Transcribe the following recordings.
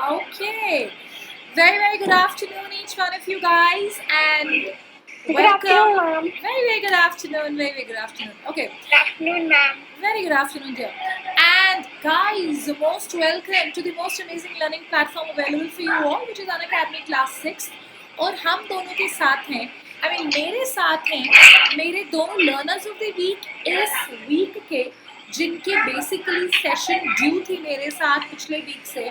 Okay. Very good afternoon, each one of you guys, and Good welcome. afternoon, ma'am. Very good afternoon. Very good afternoon. Okay. Good afternoon, ma'am. Very good afternoon, dear. And guys, most welcome to the most amazing learning platform available for you all, which is Unacademy Class 6. और हम दोनों के साथ हैं, मेरे साथ हैं मेरे दोनों लर्नर्स ऑफ द वीक इस वीक के, जिनके बेसिकली सेशन ड्यू थी मेरे साथ पिछले वीक से.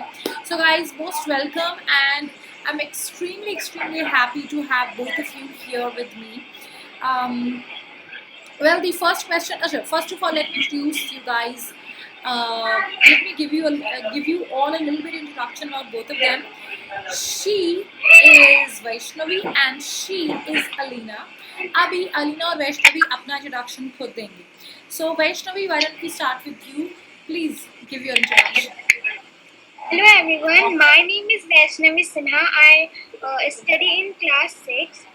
So guys, most welcome and I am extremely happy to have both of you here with me. Well, the first question. First of all, let me introduce you guys. Let me give you all a little bit introduction about both of them. She is Vaishnavi and she is Aleena. अभी Aleena और वैष्णवी अपना introduction खुद देंगी. So Vaishnavi, why don't we start with you? Please give your introduction. Hello everyone, my name is Vaishnavi Sinha. I study in class 6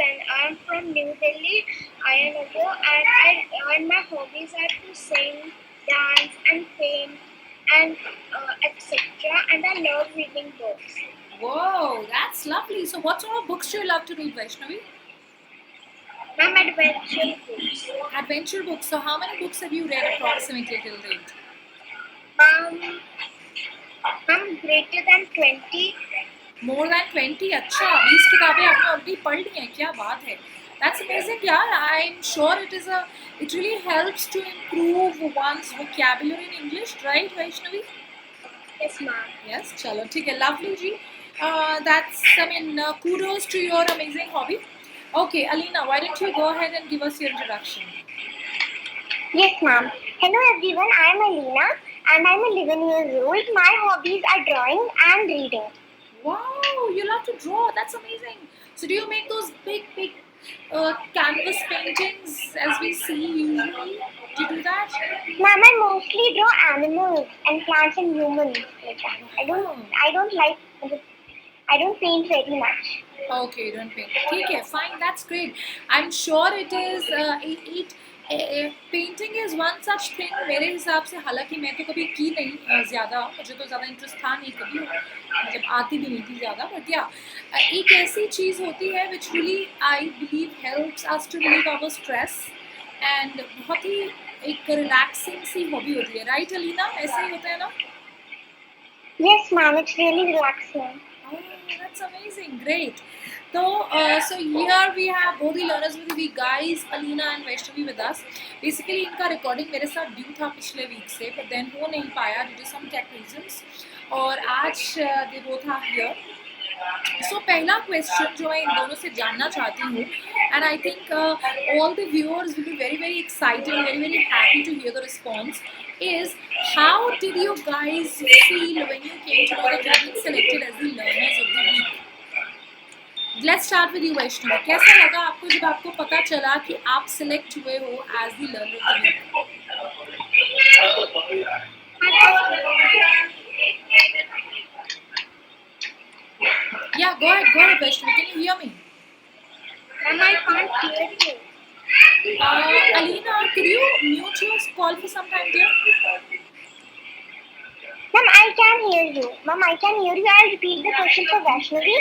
and I'm from New Delhi, Ayanagar, and my hobbies are to sing, dance and paint and etc. And I love reading books. Whoa, that's lovely. So what sort of books do you love to read, Vaishnavi? Ma'am, adventure books. Adventure books. So how many books have you read approximately till date? I'm greater than 20. More than 20. अच्छा, 20 किताबें आपने already पढ़ ली हैं. क्या बात है. That's amazing, यार. I'm sure it really helps to improve one's vocabulary in English, right, Vaishnavi? Yes, ma'am. Yes, chalo, ठीक है. Lovely, ji. Kudos to your amazing hobby. Okay, Aleena, why don't you go ahead and give us your introduction? Yes, ma'am. Hello everyone, I am Aleena and I'm 11 years old. My hobbies are drawing and reading. Wow, you love to draw. That's amazing. So do you make those big canvas paintings as we see usually? Do you do that? Ma'am, I mostly draw animals and plants and humans. Like that. I don't paint very much. Okay, you don't paint. Okay, fine, that's great. I'm sure it is. Painting is one such thing. मेरे हिसाब से, हालांकि मैं तो कभी की नहीं ज़्यादा, मुझे तो ज़्यादा इंटरेस्ट था नहीं कभी, मतलब आती भी नहीं थी ज़्यादा, बट या एक ऐसी चीज़ होती है which really I believe helps us to relieve our stress and बहुत ही एक रिलैक्सिंग सी हॉबी होती है, राइट अलीना? ऐसा ही होता है ना? Yes, ma'am, it's really relaxing. Oh, that's amazing, great. So here we have both the learners with the guys, Aleena and Vaishnavi with us. Basically, इनका recording मेरे साथ due था पिछले week से, but then हो नहीं पाया due to some tech reasons. और आज they both are here. So पहला question जो मैं इन दोनों से जानना चाहती हूँ, and I think all the viewers will be very excited, very happy to hear the response, is how did you guys feel when you came to know that you have been selected as the learners of the week? Let's start with you, Vaishnavi. कैसा लगा आपको जब आपको पता चला कि आप select हुए हो as the learner of the week? Yeah, go ahead, Vaishnavi. Can you hear me? Ma'am, I can't hear you. Aleena, could you mute your call for some time, dear? Ma'am, I can hear you. Ma'am, I can hear you. I'll repeat the question for Vaishnavi.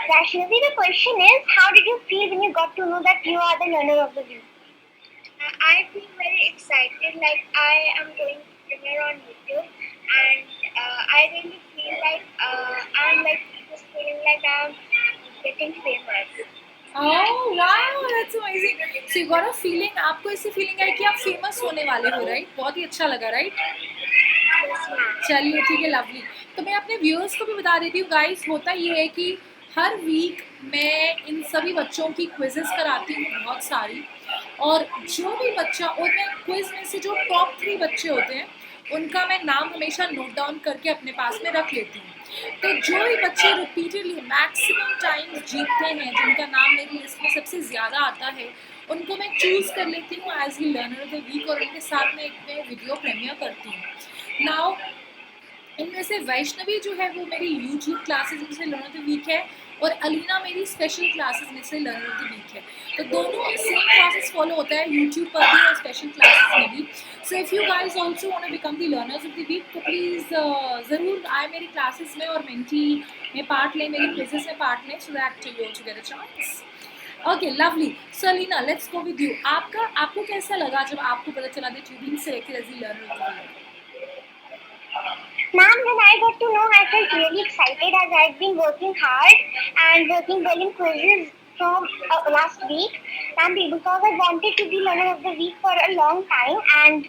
Vaishnavi, the question is, how did you feel when you got to know that you are the learner of the week? I feel very excited, like I am going to premiere on YouTube, and I really feel like I'm like just feeling like I'm getting famous. Oh wow, that's amazing. So you got a feeling, आपको ऐसी feeling है कि आप famous होने वाले हो, right? बहुत ही अच्छा लगा, right? चलिए ठीक है, lovely. तो मैं अपने viewers को भी बता देती हूँ, guys. होता ये है कि हर वीक मैं इन सभी बच्चों की क्विजेस कराती हूँ बहुत सारी, और जो भी बच्चा, और मैं क्विज में से जो टॉप 3 बच्चे होते हैं उनका मैं नाम हमेशा नोट डाउन करके अपने पास में रख लेती हूँ. तो जो भी बच्चे रिपीटेडली मैक्सिमम टाइम्स जीतते हैं, जिनका नाम मेरी लिस्ट में सबसे ज़्यादा आता है, उनको मैं चूज़ कर लेती हूँ as the learner of the week, और उनके साथ में एक मैं वीडियो प्रीमियर करती हूँ. नाउ इनमें से वैष्णवी जो है वो मेरी यूट्यूब क्लासेस में से लर्नर ऑफ द वीक है और अलीना मेरी स्पेशल क्लासेस में से लर्नर ऑफ द वीक है। तो दोनों सेम क्लासेस फॉलो होता है यूट्यूब पर भी और स्पेशल क्लासेस में भी। So if you guys also want to become the learners of the week तो प्लीज़ ज़रूर आए मेरी क्लासेस में और मेंटी में पार्ट लें, मेरी क्विजेस में पार्ट लें, so that you also get a chance. Okay lovely. So Alina let's go with you. आपको कैसा लगा जब आपको पता चला that you being selected as the learner of the week? Ma'am, when I got to know, I felt really excited as I've been working hard and working well in quizzes from last week. Ma'am, because I wanted to be learner of the week for a long time, and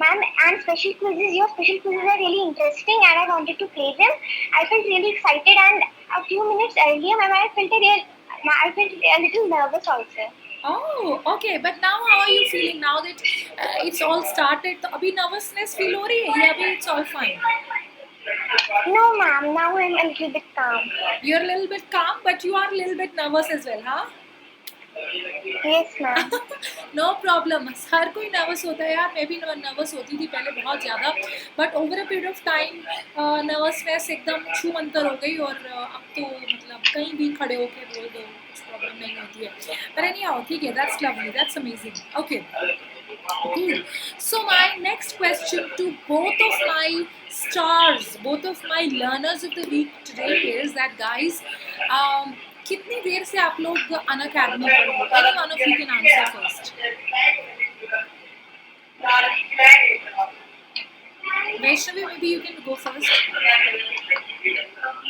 ma'am, and special quizzes, your special quizzes are really interesting, and I wanted to play them. I felt really excited, and a few minutes earlier, ma'am, I felt a little nervous also. Oh, okay. But now how are you feeling now that it's all started? तो अभी nervousness feel हो रही है या अभी it's all fine? No, ma'am. Now I'm a little bit calm. You're a little bit calm, but you are a little bit nervous as well, huh? Yes, ma'am. No problem. हर कोई nervous होता है यार, मैं भी nervous होती थी पहले बहुत ज़्यादा, but over a period of time nervousness एकदम छू मंतर हो गई और अब तो मतलब कहीं भी खड़े होके बोल दो, कुछ प्रॉब्लम नहीं होती है। पर एनी हाउ ठीक है, that's lovely, that's amazing. Okay cool. So my next question to both of my stars, both of my learners of the week today is that guys, कितनी देर से आप लोग अनअकैडमी पढ़ रहे हो? Any one of you can answer first. Vaishnavi, maybe you can go first.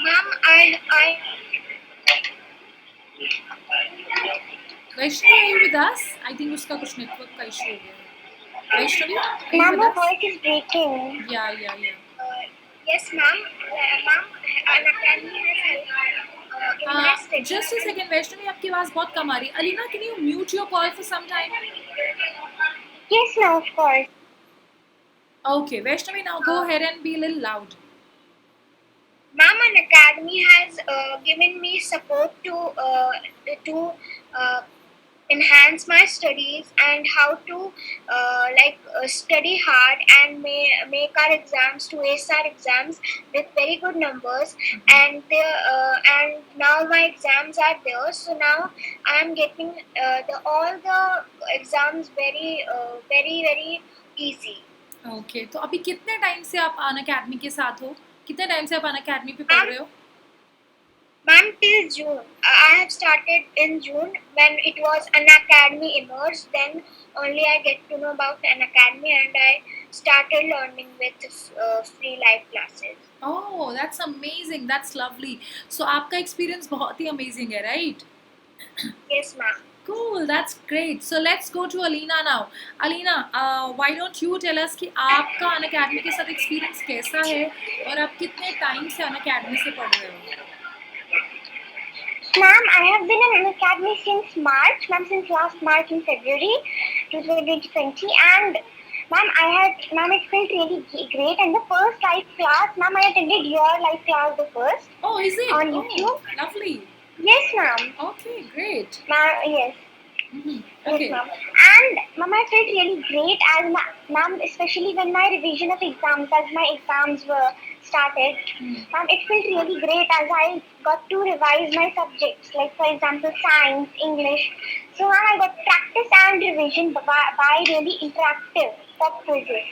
Ma'am, I Vaishnavi, are you with us? I think उसका कुछ network का issue हो गया है. Vaishnavi, are you ma'am, with your us? voice is breaking. Yeah. Yes, ma'am. Ma'am, Unacademy has invested. Just a second, Vaishnavi, आपकी आवाज़ बहुत कम आ रही है. Aleena, can you mute your call for some time? Yes, ma'am, of course. Okay, Vaishnavi, now go ahead and be a little loud. Ma'am, Unacademy has given me support to enhance my studies and how to study hard and make our exams to ace our exams with very good numbers. And now my exams are there, so now I am getting all the exams very easy. Okay, तो अभी कितने time से आप Unacademy के साथ हो? कितने time से आप अनअकैडमी पे पढ़ रहे हो? Ma'am, till June. I have started in June when it was Unacademy Immerse. Then only I get to know about Unacademy and I started learning with free live classes. Oh, that's amazing. That's lovely. So आपका experience बहुत ही amazing है, right? Yes, ma'am. Cool, that's great. So let's go to Aleena now. Aleena, why don't you tell us कि आपका Unacademy के साथ experience कैसा है और आप कितने टाइम से अनअकैडमी से पढ़ रहे हो? Ma'am, I have been in Unacademy since March. Ma'am, since last March and February 2020, and ma'am, it felt really great. And the first live class, ma'am, I attended your live class the first. Oh, is it? On YouTube. Oh, lovely. Yes, ma'am. Okay, great. Ma'am, yes. Okay. Yes, ma'am. And ma'am, I felt really great as ma'am, especially when my revision of exams, as my exams were started. Ma'am, it felt really great as I got to revise my subjects, like for example, science, English. So ma'am, I got practice and revision by really interactive pop quizzes.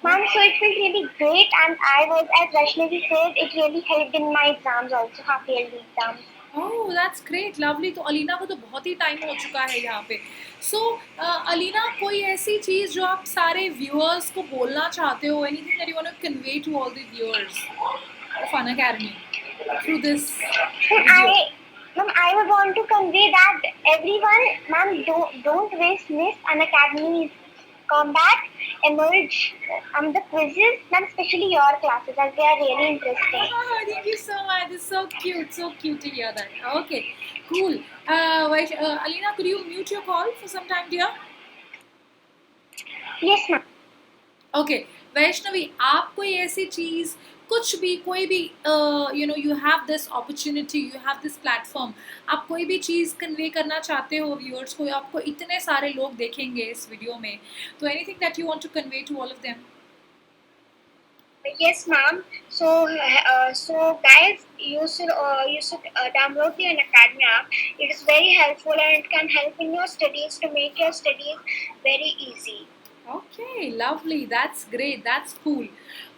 Ma'am, so it felt really great, and I was, as Vaishnavi said, it really helped in my exams also, half-yearly exams. Oh, that's great, lovely. तो अलीना को तो बहुत ही time हो चुका है यहाँ पे. So, Alina, कोई ऐसी चीज़ जो आप सारे viewers को बोलना चाहते हो? Anything that you want to convey to all the viewers of Unacademy through this video? Ma'am, I would want to convey that everyone, ma'am, don't miss Unacademy's combat, emerge, the quizzes, ma'am, especially your classes, as they are really interesting. Oh, thank you so much. It's so cute to hear that. Okay, cool. Aleena, could you mute your call for some time, dear? Yes, ma'am. Okay, Vaishnavi, आप कोई ऐसी चीज़, कुछ भी, कोई भी, you have this opportunity, you have this platform, आप कोई भी चीज़ कन्वे करना चाहते हो व्यूअर्स को, आपको इतने सारे लोग देखेंगे इस वीडियो में, तो anything that you want to convey to all of them? Yes, ma'am. So guys, you should download the Unacademy app. It is very helpful and it can help in your studies to make your studies very easy. Okay lovely, that's great, that's cool.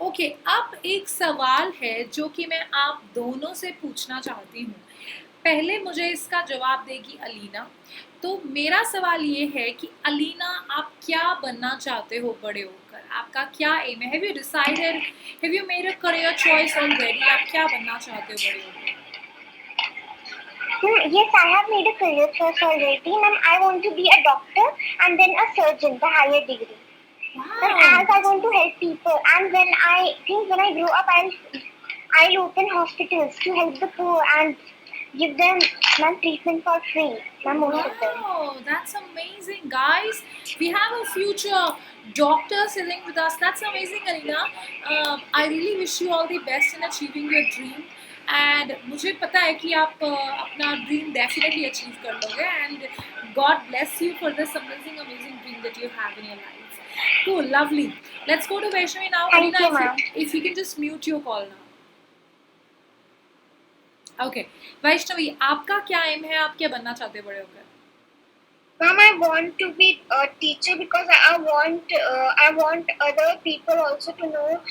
Okay, अब एक सवाल है जो कि मैं आप दोनों से पूछना चाहती हूँ. पहले मुझे इसका जवाब देगी अलीना. तो मेरा सवाल ये है कि अलीना, आप क्या बनना चाहते हो बड़े होकर? आपका क्या एम है? Have you decided, have you made a career choice already? आप क्या बनना चाहते हो बड़े होकर? Yes, I have made a career choice already. Ma'am, I want to be a doctor and then a surgeon, the higher degree. Ma'am, as I want to help people, and when I grow up, I'll open hospitals to help the poor and give them treatment for free. Wow, that's amazing, guys. We have a future doctor sitting with us. That's amazing, Aleena. I really wish you all the best in achieving your dream. And मुझे पता है कि आप अपना dream definitely achieve कर लोगे. And God bless you for this amazing dream that you have in your life. Cool, lovely. Let's go to Vaishnavi now. Thank Aleena, you, ma'am. if you can just mute your call now. Okay Vaishnavi, आपका क्या M है? आप क्या बनना चाहते हैं बड़े होकर? Ma'am, I want to be a teacher because I want other people also to know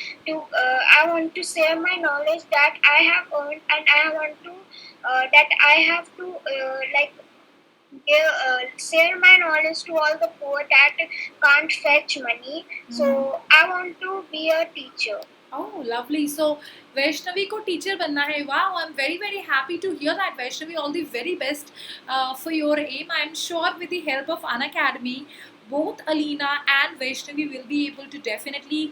I want to share my knowledge that I have earned, and I want to that I have to share my knowledge to all the poor that can't fetch money. So I want to be a teacher. Oh, lovely. So Vaishnavi को teacher बनना है. Wow, I'm very very happy to hear that, Vaishnavi. All the very best for your aim. I'm sure with the help of Unacademy, both Aleena and Vaishnavi will be able to definitely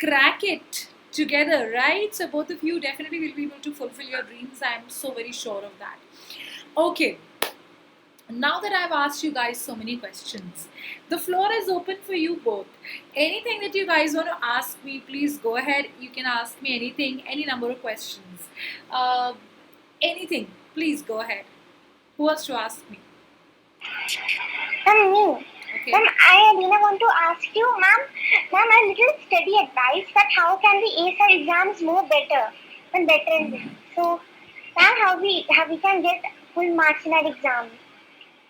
crack it together, right? So both of you definitely will be able to fulfill your dreams. I'm so very sure of that. Okay. Now that I've asked you guys so many questions, the floor is open for you both. Anything that you guys want to ask me, please go ahead. You can ask me anything, any number of questions. Anything, please go ahead. Who wants to ask me? Me. Okay. Ma'am, I Aleena want to ask you, ma'am, a little study advice that how can we ace our exams more better and better in this. So, ma'am, how we can get full marks in our exams.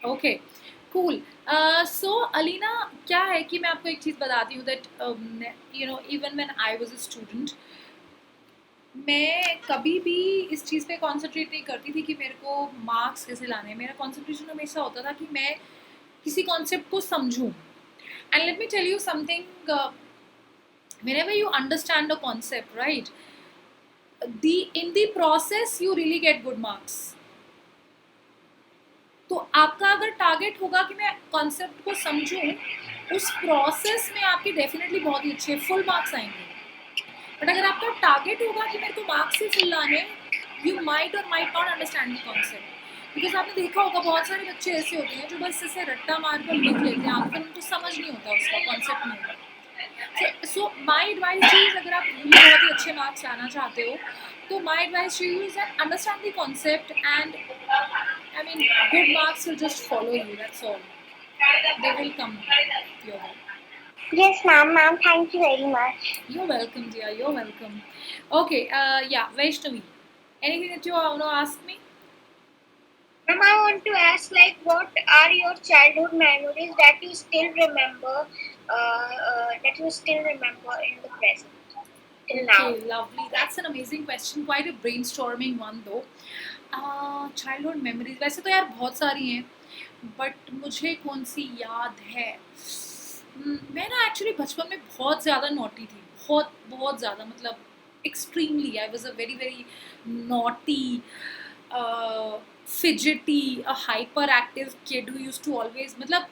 Okay cool. So Alina, क्या है कि मैं आपको एक चीज़ बताती हूँ that you know even when I was a student, मैं कभी भी इस चीज़ पे कॉन्सेंट्रेट नहीं करती थी कि मेरे को मार्क्स कैसे लाने हैं. मेरा कॉन्सेंट्रेशन हमेशा होता था कि मैं किसी कॉन्सेप्ट को समझूँ. And let me tell you something, whenever you understand a concept, right, in the process you really get good marks. तो आपका अगर टारगेट होगा कि मैं कॉन्सेप्ट को समझूं, उस प्रोसेस में आपके डेफिनेटली बहुत ही अच्छे फुल मार्क्स आएंगे. बट अगर आपका टारगेट होगा कि मेरे को मार्क्स ही फुल लाने, यू माइट और might not understand the concept. Because आपने देखा होगा बहुत सारे बच्चे ऐसे होते हैं जो बस ऐसे रट्टा मार कर लिख लेते हैं, आगे उनको समझ नहीं होता, उसका कॉन्सेप्ट नहीं होता. सो माई एडवाइस इज, अगर आप really बहुत ही अच्छे मार्क्स लाना चाहते हो, तो my advice to you is that understand the concept and I mean, good marks will just follow you, that's all. They will come your way. Yes, ma'am. Ma'am, thank you very much. You're welcome, dear. You're welcome. Okay, yeah, Vaishnavi. Anything that you want to ask me? Ma'am, I want to ask, what are your childhood memories that you still remember, in the present till now? Okay, lovely. That's an amazing question. Quite a brainstorming one, though. Childhood memories वैसे तो यार बहुत सारी हैं, but मुझे कौन सी याद है? मैं ना एक्चुअली बचपन में बहुत ज़्यादा नॉटी थी, बहुत बहुत ज़्यादा, मतलब extremely. I was a very very naughty, fidgety, a hyper active kid who used to always, मतलब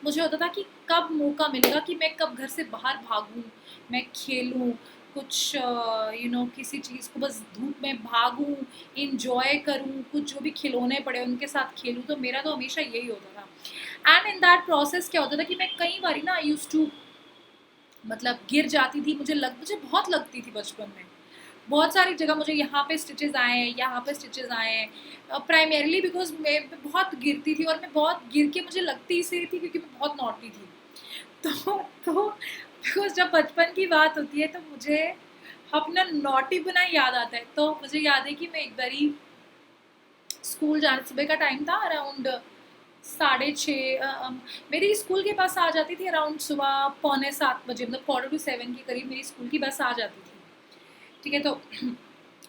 मुझे होता था कि कब मौका मिलेगा कि मैं कब घर से बाहर भागूं, मैं खेलूं कुछ, किसी चीज़ को बस धूप में भागूं, इंजॉय करूं, कुछ जो भी खिलौने पड़े उनके साथ खेलूं. तो मेरा तो हमेशा यही होता था. एंड इन दैट प्रोसेस क्या होता था कि मैं कई बार ना आई यूज टू, मतलब गिर जाती थी. मुझे बहुत लगती थी बचपन में. बहुत सारी जगह मुझे यहाँ पे स्टिचेस आए हैं, यहाँ पे स्टिचेस आए हैं, प्राइमरीली बिकॉज मैं बहुत गिरती थी, और मैं बहुत गिर के मुझे लगती इसलिए थी क्योंकि मैं बहुत नॉटी थी. तो बिकॉज जब बचपन की बात होती है तो मुझे अपना नॉटी बना याद आता है। तो मुझे याद है कि मैं एक बारी स्कूल जाने, सुबह का टाइम था, अराउंड 6:30, मेरी स्कूल की बस आ जाती थी अराउंड सुबह 6:45 मतलब 6:45 के करीब मेरी स्कूल की बस आ जाती थी, ठीक है। तो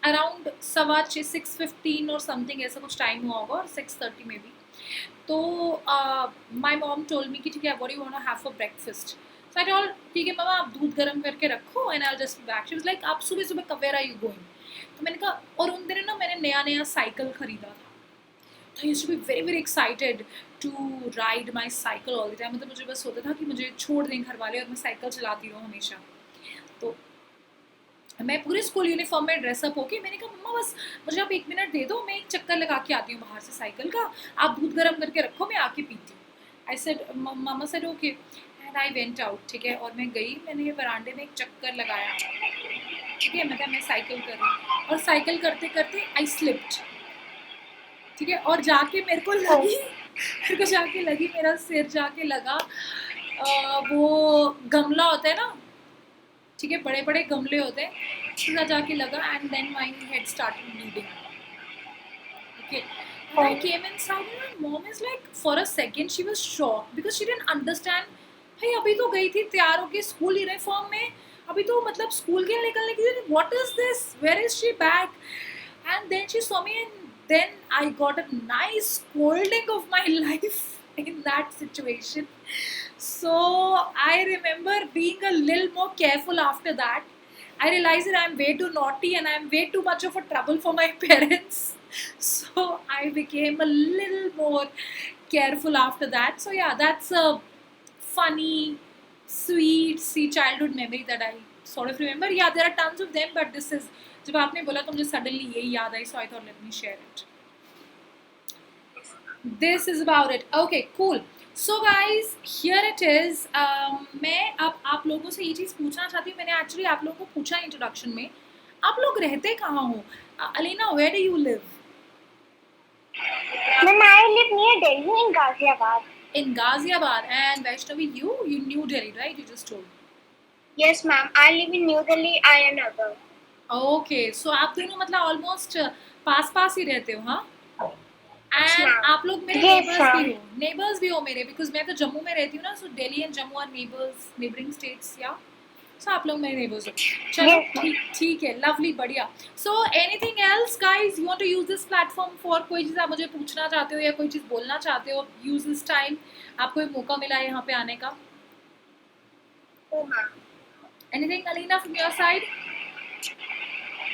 अराउंड 6:15 और समथिंग ऐसा कुछ टाइम हुआ होगा, और 6:30 में भी। तो माई मॉम टोल्ड मी कि ठीक है, what do you want to have for breakfast. So I told ठीक है मम्मा, आप दूध गर्म करके रखो and I just back. She was like आप सुबह सुबह वेयर आर यू गोइंग। तो मैंने कहा, और उन दिनों ना मैंने नया नया साइकिल खरीदा था, तो I used to be very very excited to ride my cycle all the time. मतलब मुझे बस होता था कि मुझे छोड़ दें घर वाले और मैं साइकिल चलाती रहूँ हमेशा। तो मैं पूरे स्कूल यूनिफॉर्म में ड्रेसअप होके, मैंने कहा मम्मा बस मुझे आप 1 मिनट दे दो, मैं एक चक्कर लगा के आती हूँ बाहर से साइकिल का, आप दूध गर्म करके रखो, मैं आके पीती हूँ। I said, mama said okay, and I went out, ठीक है। और मैं गई, मैंने बरामदे में एक चक्कर लगाया, ठीक है, मतलब मैं साइकिल कर रही हूँ, और साइकिल करते करते आई स्लिप्ड, ठीक है, और जाके मेरे को लगी, मेरे को जाके लगी, मेरा सिर जाके लगा वो गमला होता है ना, ठीक है, बड़े बड़े गमले होते हैं, सीधा जाके लगा, and then my head started bleeding, okay. And I came inside and my mom is like, for a second she was shocked because she didn't understand. भाई अभी तो गई थी तैयार होके स्कूल यूनिफॉर्म में, अभी तो मतलब स्कूल के निकलने की, what is this, where is she back? And then she saw me and then I got a nice scolding of my life in that situation. So I remember being a little more careful after that. I realized that I'm way too naughty and I'm way too much of a trouble for my parents. So I became a little more careful after that. So yeah, that's a funny, sweet, see childhood memory that I sort of remember. Yeah, there are tons of them, but this is, जब आपने बोला तो मुझे suddenly यही याद आई, so I thought let me share it. This is about it. Okay, cool. So guys, here it is. मैं अब आप लोगों से ये चीज़ पूछना चाहती हूँ, मैंने एक्चुअली आप लोगों को पूछा इंट्रोडक्शन में, आप लोग रहते कहाँ हो? Alina, where do you live? Ma'am, I live near Delhi in Ghaziabad. In Ghaziabad. And Vaishnavi, you New Delhi, right? You just told. Yes, ma'am. I live in New Delhi, Ayanagar. Okay, so आप दोनों मतलब almost पास पास ही रहते हो, हाँ? And आप लोग मेरे neighbours भी हो मेरे, बिकॉज मैं तो जम्मू में रहती हूँ ना, so Delhi and Jammu are neighbours, neighbouring states, या सो आप लोग मेरे नेबर्स हो। चलो ठीक है, लवली, बढ़िया। So anything else guys, you want to use this platform for, कोई चीज़ आप मुझे पूछना चाहते हो या कोई चीज़ बोलना चाहते हो, यूज दिस टाइम, आपको एक मौका मिला है यहाँ पे आने का। Anything Alina from your side?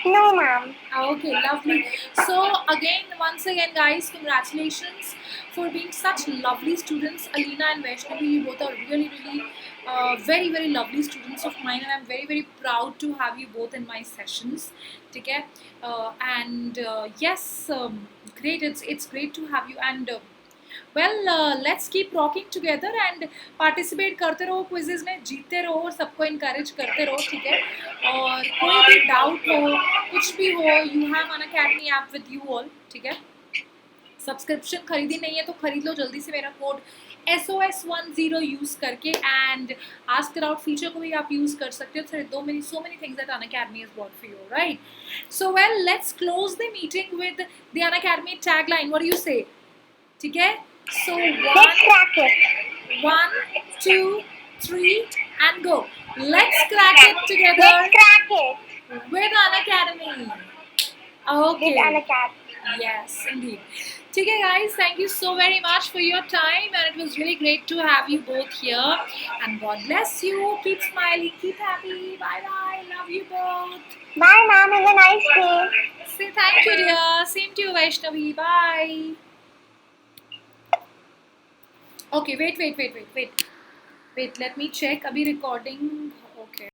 No, ma'am. Okay, lovely. So again, once again, guys, congratulations for being such lovely students. Aleena and Vaishnavi, you both are really, really very, very lovely students of mine, and I'm very, very proud to have you both in my sessions. Okay, and yes, great. It's great to have you. And let's keep rocking together and participate करते रहो quizzes में, जीतते रहो और सबको encourage करते रहो, ठीक है। और कोई भी डाउट हो, कुछ भी हो, you have Unacademy app with you all, ठीक है। सब्सक्रिप्शन खरीदी नहीं है तो खरीद लो जल्दी से, मेरा कोड SOS10 यूज करके, and ask it out feature को भी आप यूज कर सकते हो। so many things that Unacademy has bought for you, right? So let's close the meeting with the Unacademy tagline. What do you say? ठीक है, so Let's crack it. 1, 2, 3 and go. Let's crack it together. Let's crack it with Unacademy. Okay. with Unacademy. Yes, indeed. ठीक है guys, thank you so very much for your time, and it was really great to have you both here, and God bless you. Keep smiling, keep happy. Bye bye, love you both. Bye, ma'am. Have a nice day. Say thank you, dear. Same to you, Vaishnavi. Bye. Okay, wait, let me check. Abhi recording. Okay.